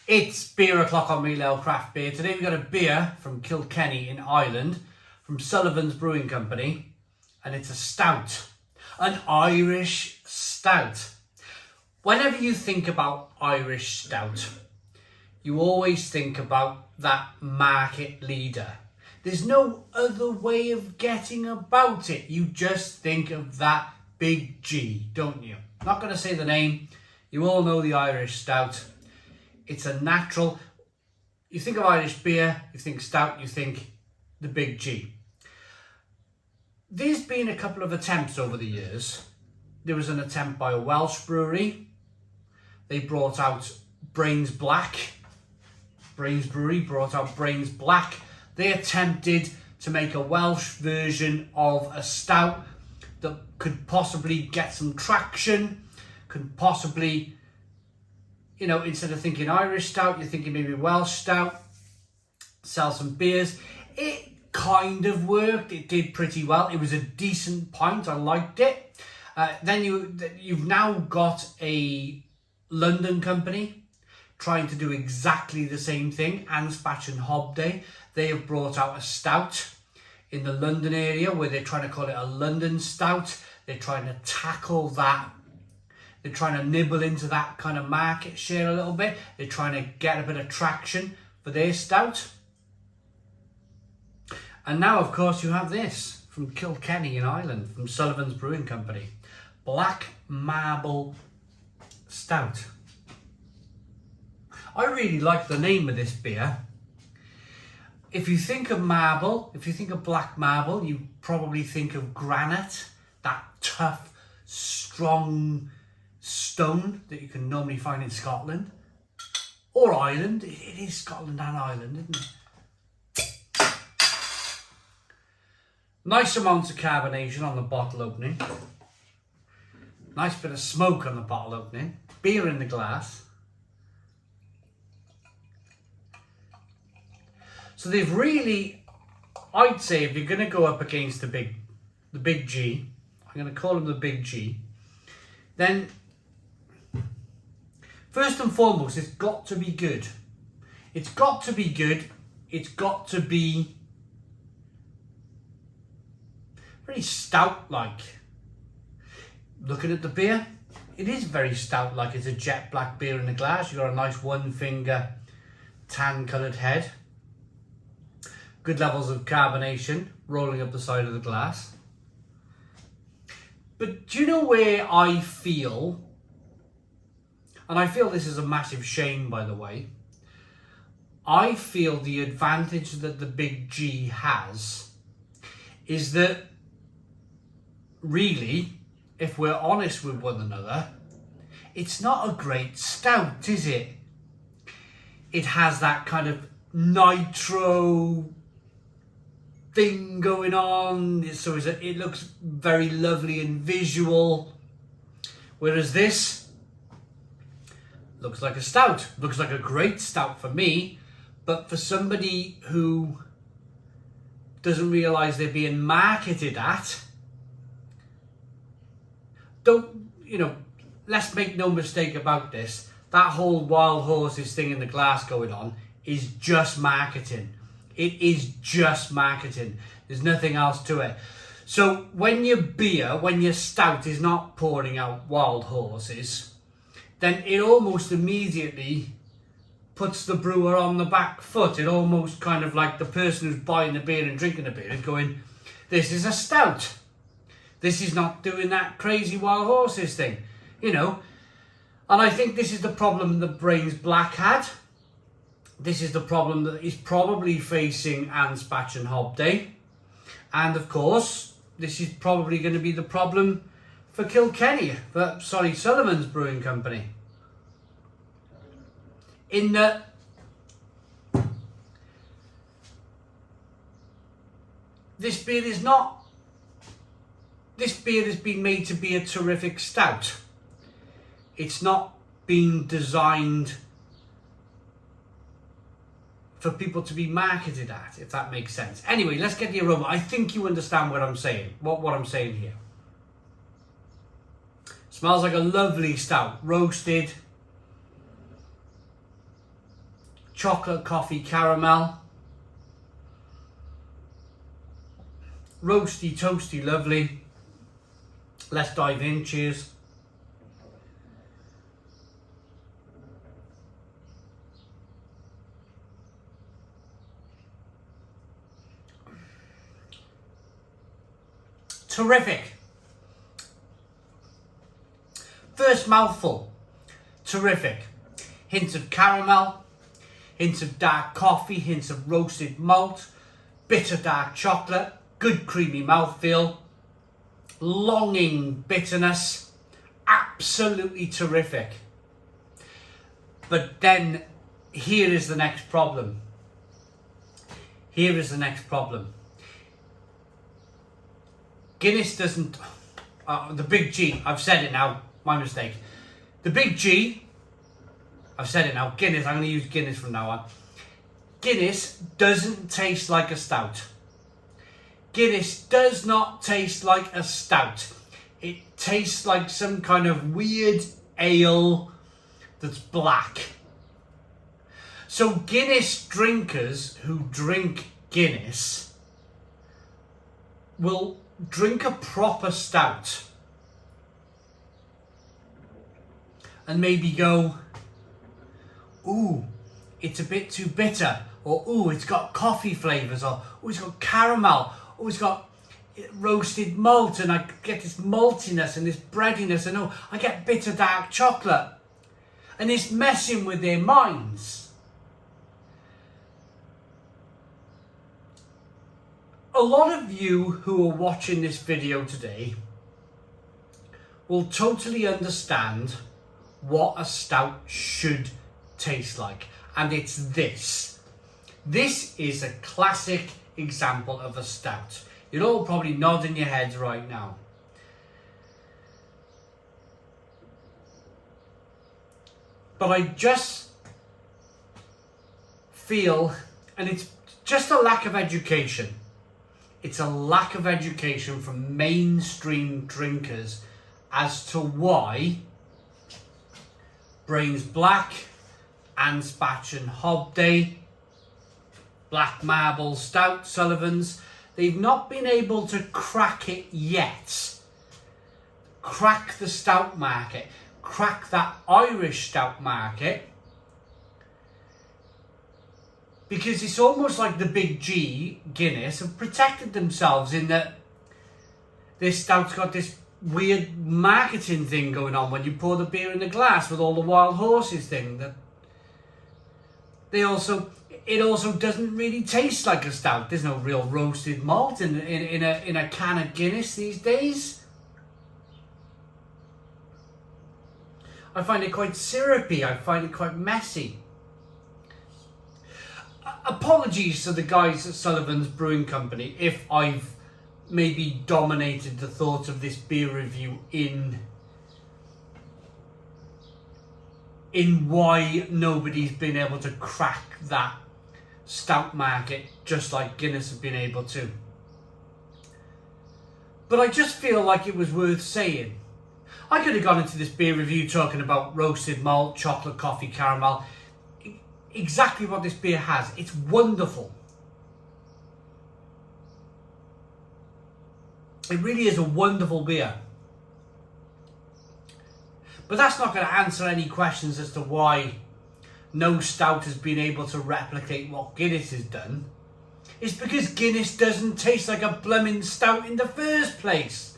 It's beer o'clock on Real Ale Craft Beer. Today we've got a beer from Kilkenny in Ireland, from Sullivan's Brewing Company, and it's a stout, an Irish stout. Whenever you think about Irish stout, you always think about that market leader. There's no other way of getting about it. You just think of that big G, don't you? I'm not going to say the name. You all know the Irish stout. It's a natural. You think of Irish beer, you think stout, you think the big G. There's been a couple of attempts over the years. There was an attempt by a Welsh brewery. They brought out Brains Black. Brains Brewery brought out Brains Black. They attempted to make a Welsh version of a stout that could possibly get some traction, could possibly, you know, instead of thinking Irish stout, you're thinking maybe Welsh stout, sell some beers. It kind of worked. It did pretty well. It was a decent pint. I liked it. Then you've now got a London company trying to do exactly the same thing, Anspach and Hobday. They have brought out a stout in the London area where they're trying to call it a London stout. They're trying to tackle that. They're trying to nibble into that kind of market share a little bit. They're trying to get a bit of traction for their stout. And now, of course, you have this from Kilkenny in Ireland, from Sullivan's Brewing Company. Black Marble Stout. I really like the name of this beer. If you think of marble, if you think of black marble, you probably think of granite, that tough, strong stone that you can normally find in Scotland or Ireland. It is Scotland and Ireland, isn't it? Nice amounts of carbonation on the bottle opening. Nice bit of smoke on the bottle opening. Beer in the glass. So they've really, I'd say, if you're going to go up against the big G, I'm going to call him the big G, then first and foremost, it's got to be good. It's got to be good. It's got to be very stout-like. Looking at the beer, it is very stout-like. It's a jet black beer in the glass. You've got a nice one-finger tan-coloured head. Good levels of carbonation rolling up the side of the glass. But do you know where I feel, and I feel this is a massive shame, by the way, I feel the advantage that the big G has is that really, if we're honest with one another, it's not a great stout, is it? It has that kind of nitro thing going on, so it looks very lovely and visual, whereas this looks like a stout. Looks like a great stout for me, but for somebody who doesn't realise they're being marketed at, let's make no mistake about this, that whole wild horses thing in the glass going on is just marketing. It is just marketing. There's nothing else to it. So when your beer, when your stout is not pouring out wild horses, then it almost immediately puts the brewer on the back foot. It almost kind of like the person who's buying the beer and drinking the beer is going, this is a stout. This is not doing that crazy wild horses thing, you know. And I think this is the problem that Brains Black had. This is the problem that is probably facing Anspach and Hobday. And of course, this is probably going to be the problem for Sullivan's Brewing Company. In that this beer has been made to be a terrific stout. It's not been designed for people to be marketed at, if that makes sense. Anyway, let's get the aroma. I think you understand what I'm saying, what I'm saying here. Smells like a lovely stout, roasted. chocolate coffee caramel. Roasty, toasty, lovely. Let's dive in, cheers. Terrific. First mouthful, terrific. Hints of caramel, hints of dark coffee, hints of roasted malt, bitter dark chocolate, good creamy mouthfeel, longing bitterness, absolutely terrific. But then here is the next problem. Here is the next problem. Guinness doesn't, the big G, I've said it now, my mistake. The big G, I've said it now, Guinness, I'm going to use Guinness from now on. Guinness doesn't taste like a stout. Guinness does not taste like a stout. It tastes like some kind of weird ale that's black. So Guinness drinkers who drink Guinness will drink a proper stout and maybe go, ooh, it's a bit too bitter, or ooh, it's got coffee flavours, or ooh, it's got caramel, oh, it's got roasted malt, and I get this maltiness and this breadiness, and oh, I get bitter dark chocolate. And it's messing with their minds. A lot of you who are watching this video today will totally understand what a stout should taste like. And it's this. This is a classic example of a stout. You're all probably nodding your heads right now. But I just feel, and it's just a lack of education. It's a lack of education from mainstream drinkers as to why Brains Black, Anspach and Hobday, Black Marble Stout, Sullivan's, they've not been able to crack it yet. Crack the stout market. Crack that Irish stout market. Because it's almost like the big G, Guinness, have protected themselves in that this stout's got this weird marketing thing going on when you pour the beer in the glass with all the wild horses thing. That it also doesn't really taste like a stout. There's no real roasted malt in a can of Guinness these days. I find it quite syrupy. I find it quite messy. Apologies to the guys at Sullivan's Brewing Company if I've maybe dominated the thought of this beer review in why nobody's been able to crack that stout market just like Guinness have been able to. But I just feel like it was worth saying. I could have gone into this beer review talking about roasted malt, chocolate, coffee, caramel. Exactly what this beer has. It's wonderful. It really is a wonderful beer. But that's not going to answer any questions as to why no stout has been able to replicate what Guinness has done. It's because Guinness doesn't taste like a blooming stout in the first place.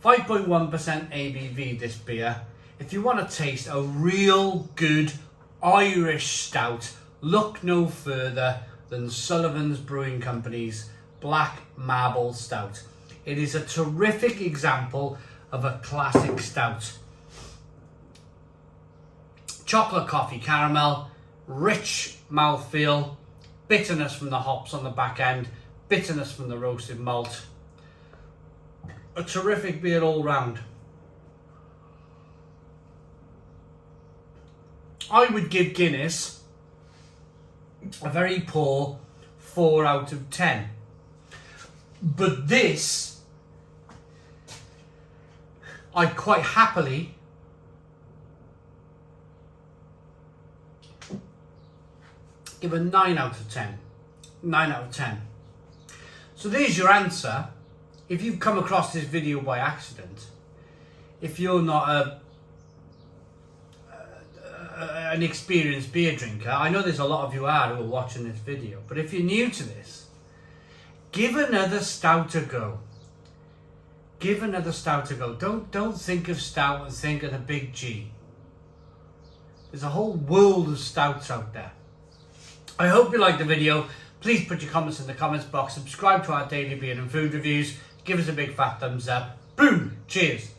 5.1% ABV this beer. If you want to taste a real good Irish stout, look no further than Sullivan's Brewing Company's Black Marble Stout. It is a terrific example of a classic stout. Chocolate coffee caramel, rich mouthfeel, bitterness from the hops on the back end, bitterness from the roasted malt. A terrific beer all round. I would give Guinness a very poor 4 out of 10. But this, I'd quite happily Give a 9 out of 10. 9 out of 10. So there's your answer. If you've come across this video by accident, if you're not an experienced beer drinker, I know there's a lot of you who are watching this video, but if you're new to this, give another stout a go. Give another stout a go. Don't think of stout and think of the big G. There's a whole world of stouts out there. I hope you liked the video. Please put your comments in the comments box. Subscribe to our daily beer and food reviews. Give us a big fat thumbs up. Boom! Cheers!